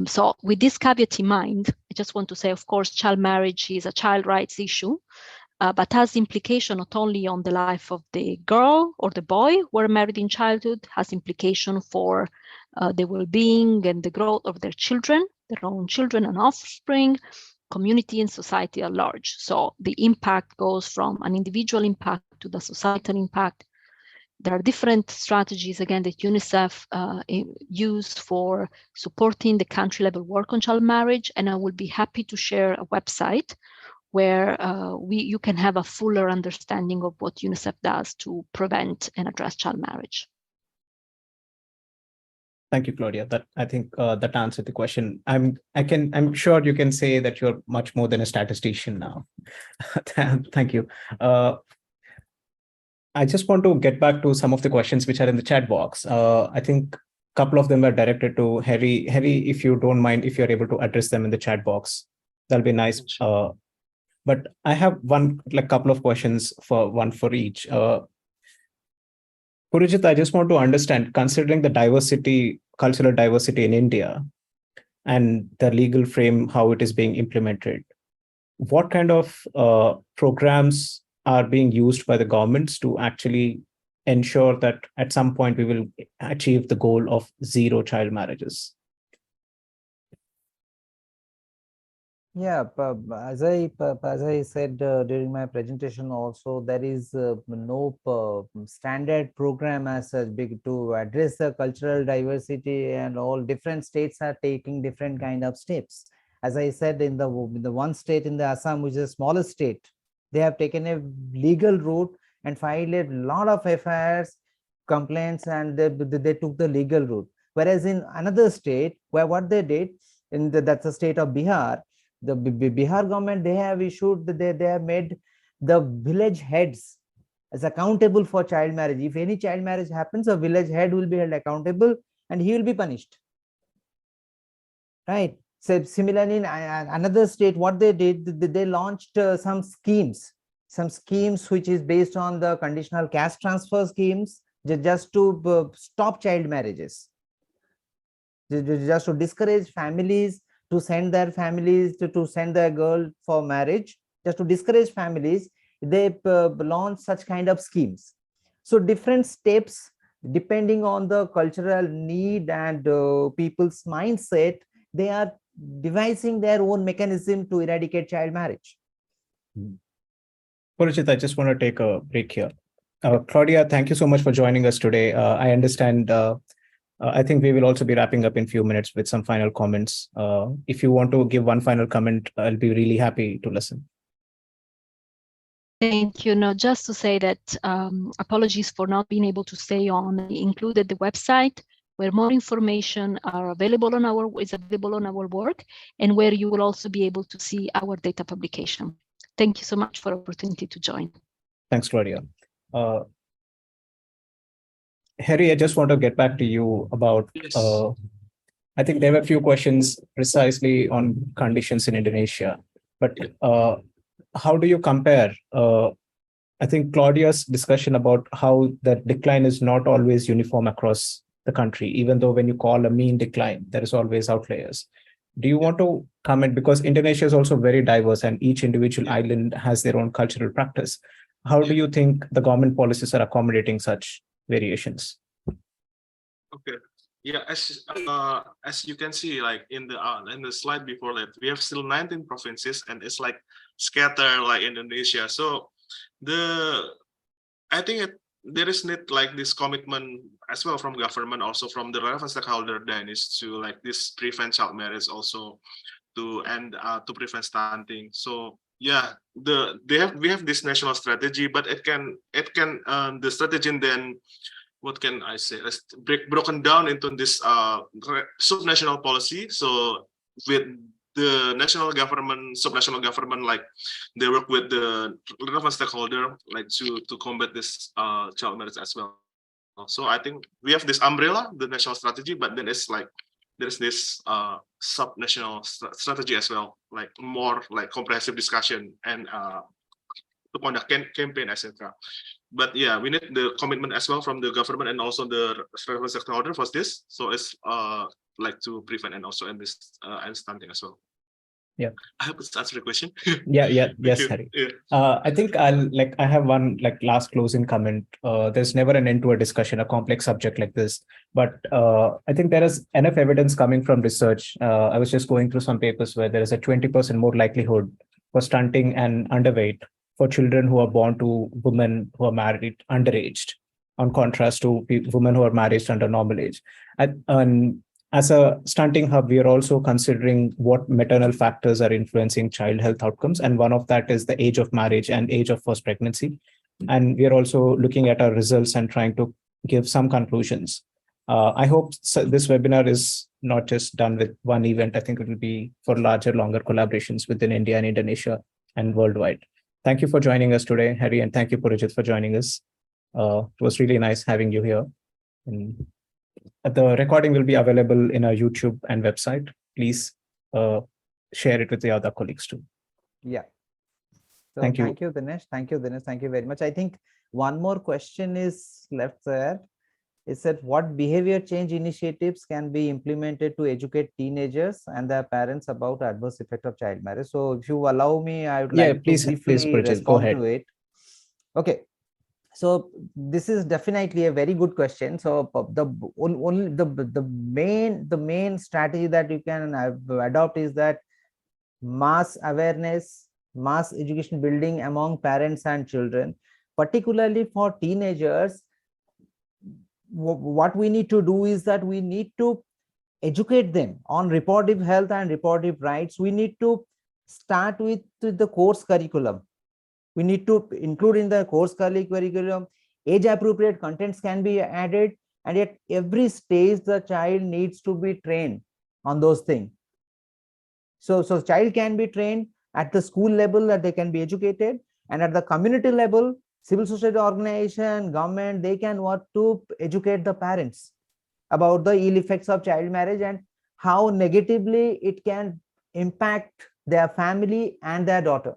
So with this caveat in mind, I just want to say, of course, child marriage is a child rights issue, but has implication not only on the life of the girl or the boy who are married in childhood, has implication for the well-being and the growth of their children, their own children and offspring, community and society at large. So the impact goes from an individual impact to the societal impact. There are different strategies, again, that UNICEF use for supporting the country level work on child marriage. And I will be happy to share a website where you can have a fuller understanding of what UNICEF does to prevent and address child marriage. Thank you, Claudia. That I think that answered the question. I'm sure you can say that you're much more than a statistician now. Thank you. I just want to get back to some of the questions which are in the chat box. I think a couple of them are directed to Harry. Harry, if you don't mind, if you're able to address them in the chat box, that'll be nice. But I have couple of questions one for each. Purujit, I just want to understand, considering the diversity, cultural diversity in India and the legal frame, how it is being implemented, what kind of programs are being used by the governments to actually ensure that at some point we will achieve the goal of zero child marriages? Yeah, as I said during my presentation also, there is no standard program as such big to address the cultural diversity, and all different states are taking different kind of steps. As I said, in the one state, in the Assam, which is the smallest state, they have taken a legal route and filed a lot of FIRs, complaints, and they took the legal route. Whereas in another state, where what they did, that's the state of Bihar, the Bihar government, they have issued, they have made the village heads as accountable for child marriage. If any child marriage happens, a village head will be held accountable and he will be punished. Right. So similarly, in another state, what they did, they launched some schemes which is based on the conditional caste transfer schemes, just to stop child marriages, just to discourage families to send their families to send their girl for marriage, just to discourage families. They launch such kind of schemes. So different steps, depending on the cultural need and people's mindset, they are devising their own mechanism to eradicate child marriage. Purujit, I just want to take a break here. Claudia, thank you so much for joining us today. I understand. I think we will also be wrapping up in a few minutes with some final comments. If you want to give one final comment, I'll be really happy to listen. Thank you. No, just to say that apologies for not being able to stay on. I included the website where more information are available on our work, and where you will also be able to see our data publication. Thank you so much for the opportunity to join. Thanks, Claudia. Harry, I just want to get back to you about, Yes. I think there were a few questions precisely on conditions in Indonesia, but how do you compare? I think Claudia's discussion about how the decline is not always uniform across the country, even though when you call a mean decline, there is always outliers. Do you want to comment, because Indonesia is also very diverse and each individual island has their own cultural practice. How do you think the government policies are accommodating such variations? Okay. Yeah, as you can see, like in the slide before that, we have still 19 provinces and it's like scattered like Indonesia. So I think there is need like this commitment as well from government, also from the relevant stakeholder, then is to like this prevent child marriage also to end to prevent stunting. So yeah, we have this national strategy, but it can the strategy then, what can I say? It's broken down into this subnational policy. So with the national government, subnational government, like they work with the relevant stakeholder, like to combat this child marriage as well. So I think we have this umbrella, the national strategy, but then it's like there's this sub-national strategy as well, like more like comprehensive discussion and to conduct campaign, etc. But yeah, we need the commitment as well from the government and also the relevant stakeholder for this. So it's like to prevent and also end this and stunting as well. Yeah, I hope it's answered the question. Yes, Harry. Yeah. I think I have one last closing comment. There's never an end to a discussion, a complex subject like this. But I think there is enough evidence coming from research. I was just going through some papers where there is a 20% more likelihood for stunting and underweight for children who are born to women who are married underaged, on contrast to women who are married under normal age. And as a stunting hub, we are also considering what maternal factors are influencing child health outcomes. And one of that is the age of marriage and age of first pregnancy. And we are also looking at our results and trying to give some conclusions. I hope this webinar is not just done with one event. I think it will be for larger, longer collaborations within India and Indonesia and worldwide. Thank you for joining us today, Harry, and thank you, Purujit, for joining us. It was really nice having you here. And the recording will be available in our YouTube and website. Please share it with the other colleagues too. Yeah. So thank you, Dinesh. Thank you, Dinesh. Thank you very much. I think one more question is left there. It said, what behavior change initiatives can be implemented to educate teenagers and their parents about adverse effect of child marriage? So if you allow me, I would like to briefly respond to it. Okay. So this is definitely a very good question. So the main strategy that you can adopt is that mass awareness, mass education building among parents and children, particularly for teenagers. What we need to do is that we need to educate them on reproductive health and reproductive rights. We need to start with the course curriculum. We need to include in the course curriculum age appropriate contents can be added, and at every stage the child needs to be trained on those things. So child can be trained at the school level, that they can be educated, and at the community level, civil society organization, government, they can work to educate the parents about the ill effects of child marriage and how negatively it can impact their family and their daughter.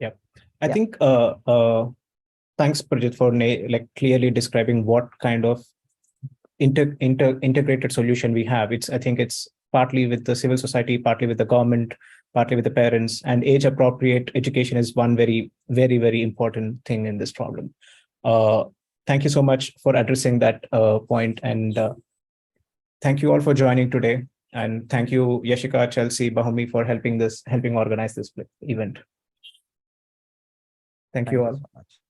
Yeah, I think thanks, Purujit, for clearly describing what kind of integrated solution we have. I think it's partly with the civil society, partly with the government, partly with the parents, and age appropriate education is one very, very, very important thing in this problem. Thank you so much for addressing that point, and thank you all for joining today. And thank you, Yashika, Chelsea, Bahumi, for helping organize this event. Thank you all. So much.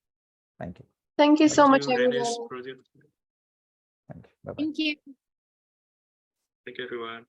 Thank you. Thank you so much, everyone. Dennis, Thank you. Bye-bye. Thank you. Thank you, everyone.